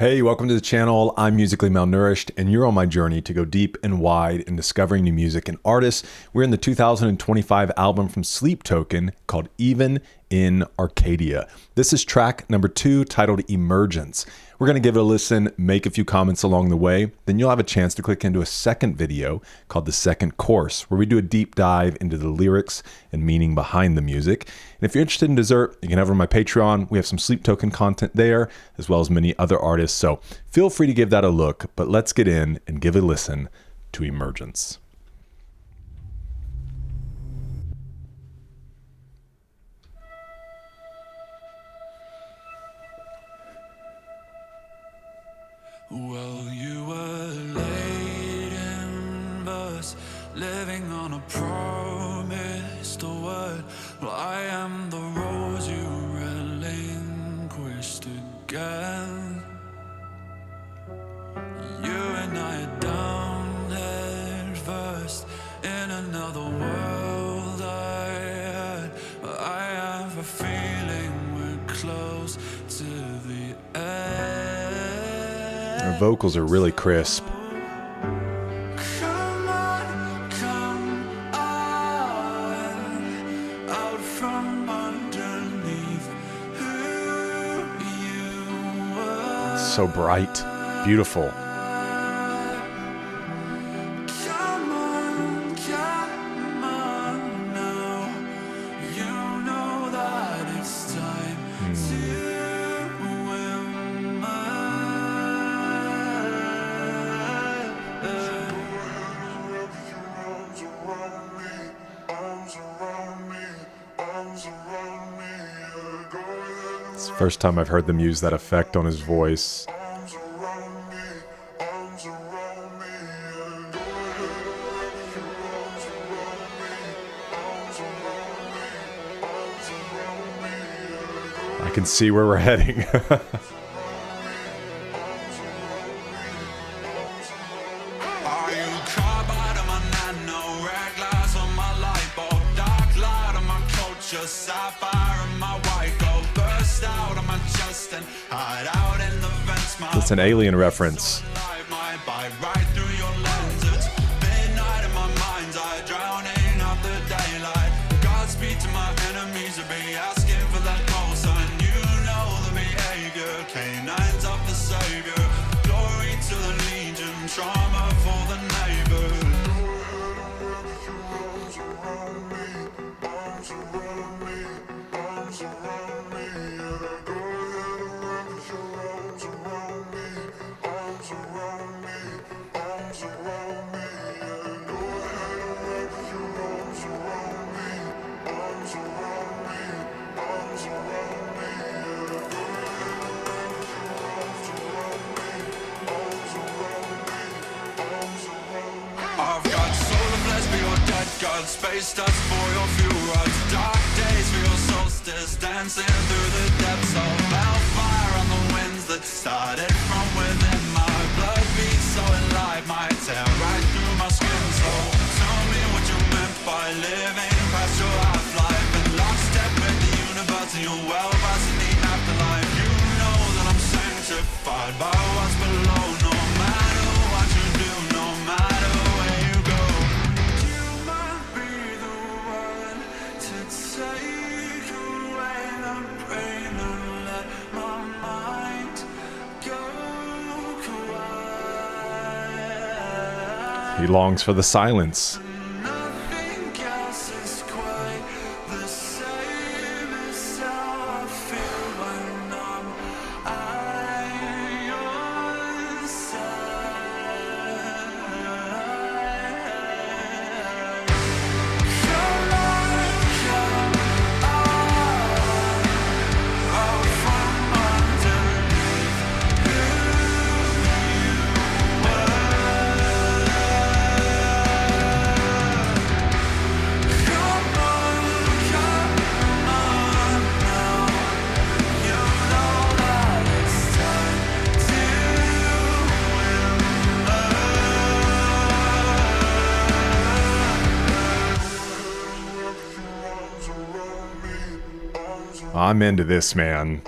Hey, welcome to the channel. I'm Musically Malnourished, and you're on my journey to go deep and wide in discovering new music and artists. We're in the 2025 album from Sleep Token called Even in Arcadia. This is track number 2, titled Emergence. We're going to give it a listen, make a few comments along the way. Then you'll have a chance to click into a second video called The Second Course, where we do a deep dive into the lyrics and meaning behind the music. And if you're interested in dessert, you can head over to my Patreon. We have some Sleep Token content there, as well as many other artists. So feel free to give that a look, but let's get in and give a listen to Emergence. Well, you were late in verse, living on a promised word. Well, I am the rose you relinquished again. You and I are down head first in another world I had. I have a feeling we're close to the end. Her vocals are really crisp. Come on, come on, out from underneath who you were. So bright, beautiful. Come on now, you know that it's time to It's the first time I've heard them use that effect on his voice. I can see where we're heading. It's an Alien reference. Space dust for your fuel rods, dark days for your solstice, dancing through the depths of hellfire on the winds that started from within. My blood beats so alive, might tear right through my skin. So tell me what you meant by living past your half-life and lockstep with the universe and your well-versed in the afterlife. You know that I'm sanctified by what's below, no matter what you do, no matter where you go. Take away the pain and let my mind go quiet. He longs for the silence. Nothing else is quite the same as how I feel when I'm at your side. Come on, come out from underneath who you were. Come on now, you know that it's time to I'm into this, man.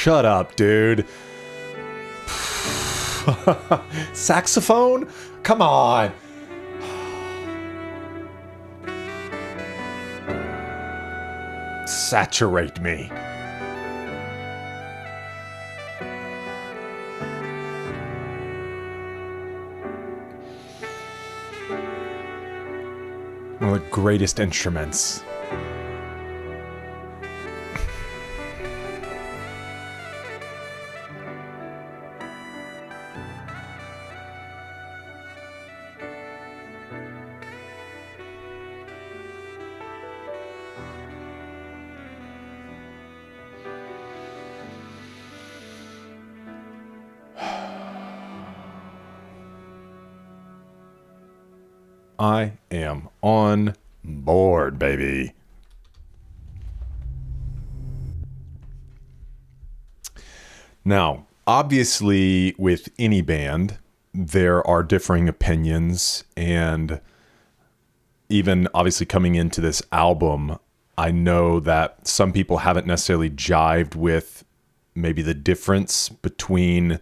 shut up, dude. Saxophone? Come on. Saturate me. One of the greatest instruments. I am on board, baby. Now, obviously, with any band, there are differing opinions, and even obviously coming into this album, I know that some people haven't necessarily jived with maybe the difference between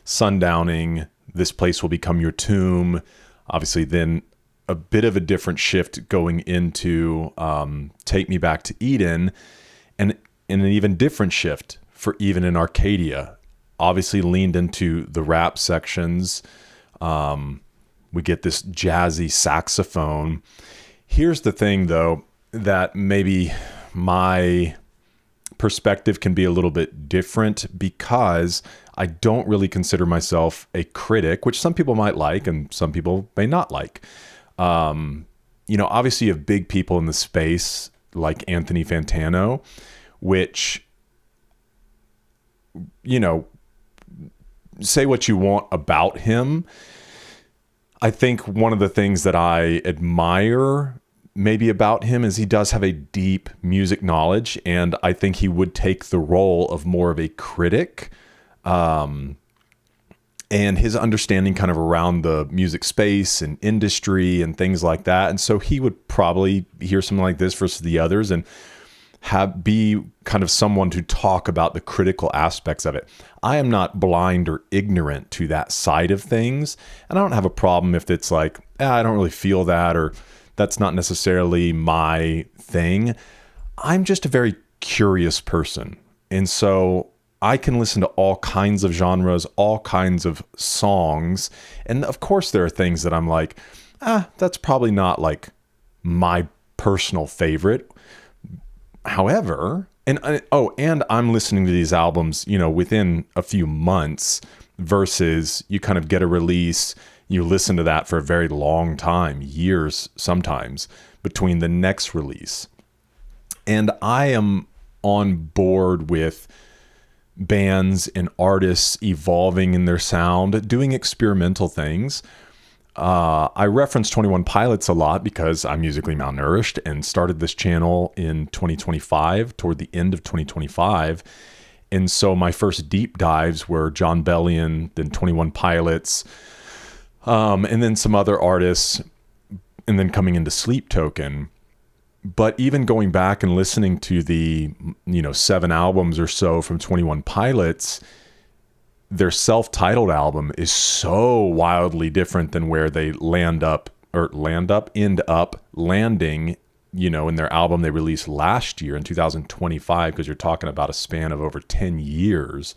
Sundowning, This Place Will Become Your Tomb, obviously then a bit of a different shift going into Take Me Back to Eden, and an even different shift for Even in Arcadia. Obviously leaned into the rap sections. We get this jazzy saxophone. Here's the thing, though, that maybe my perspective can be a little bit different because I don't really consider myself a critic, which some people might like and some people may not like. Obviously you have big people in the space like Anthony Fantano, which, say what you want about him. I think one of the things that I admire maybe about him is he does have a deep music knowledge, and I think he would take the role of more of a critic. And his understanding kind of around the music space and industry and things like that. And so he would probably hear something like this versus the others and be kind of someone to talk about the critical aspects of it. I am not blind or ignorant to that side of things. And I don't have a problem if it's like, I don't really feel that, or that's not necessarily my thing. I'm just a very curious person. And so I can listen to all kinds of genres, all kinds of songs. And of course there are things that I'm like, that's probably not like my personal favorite. However, and I'm listening to these albums, within a few months versus you kind of get a release, you listen to that for a very long time, years sometimes, between the next release. And I am on board with bands and artists evolving in their sound, doing experimental things. I reference 21 Pilots a lot because I'm musically malnourished and started this channel in 2025, toward the end of 2025. And so my first deep dives were John Bellion, then 21 Pilots, and then some other artists, and then coming into Sleep Token. But even going back and listening to the, 7 albums or so from 21 Pilots, their self-titled album is so wildly different than where they end up landing, in their album they released last year in 2025, because you're talking about a span of over 10 years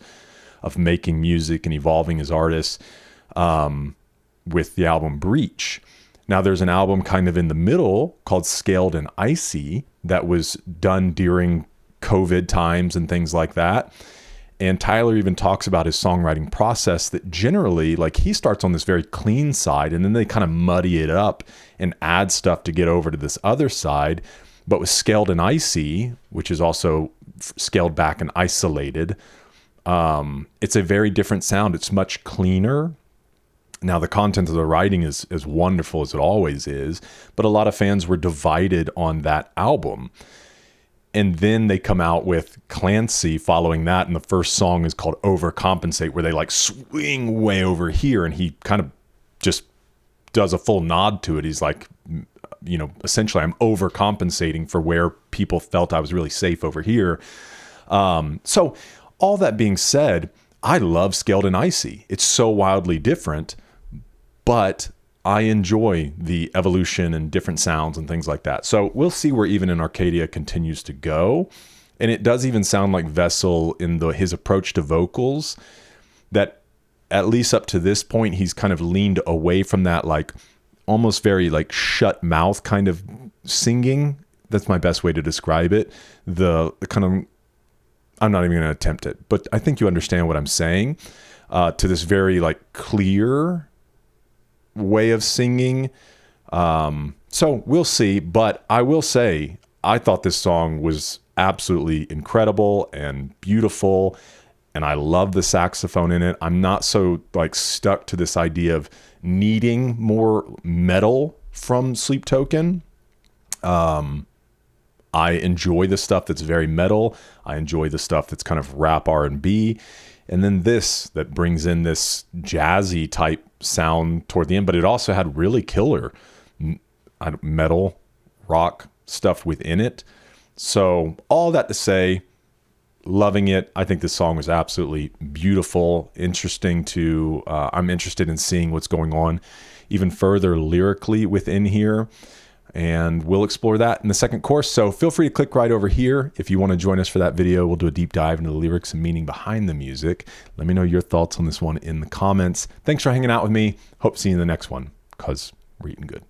of making music and evolving as artists, with the album Breach. Now, there's an album kind of in the middle called Scaled and Icy that was done during COVID times and things like that. And Tyler even talks about his songwriting process that generally, like, he starts on this very clean side and then they kind of muddy it up and add stuff to get over to this other side. But with Scaled and Icy, which is also scaled back and isolated, it's a very different sound. It's much cleaner. Now, the content of the writing is as wonderful as it always is, but a lot of fans were divided on that album. And then they come out with Clancy following that, and the first song is called Overcompensate, where they like swing way over here, and he kind of just does a full nod to it. He's like, essentially, I'm overcompensating for where people felt I was really safe over here. So All that being said, I love Scaled and Icy. It's so wildly different, but I enjoy the evolution and different sounds and things like that. So we'll see where Even in Arcadia continues to go. And it does even sound like Vessel in his approach to vocals, that at least up to this point, he's kind of leaned away from that, like almost very like shut mouth kind of singing. That's my best way to describe it. The kind of, I'm not even going to attempt it, but I think you understand what I'm saying, to this very like clear way of singing. So we'll see, but I will say, I thought this song was absolutely incredible and beautiful, and I love the saxophone in it. I'm not so like stuck to this idea of needing more metal from Sleep Token. I enjoy the stuff that's very metal. I enjoy the stuff that's kind of rap R&B. And then this that brings in this jazzy type sound toward the end, but it also had really killer metal rock stuff within it. So all that to say, loving it. I think this song was absolutely beautiful, interesting to, I'm interested in seeing what's going on even further lyrically within here. And we'll explore that in the second course. So feel free to click right over here if you want to join us for that video. We'll do a deep dive into the lyrics and meaning behind the music. Let me know your thoughts on this one in the comments. Thanks for hanging out with me. Hope to see you in the next one, because we're eating good.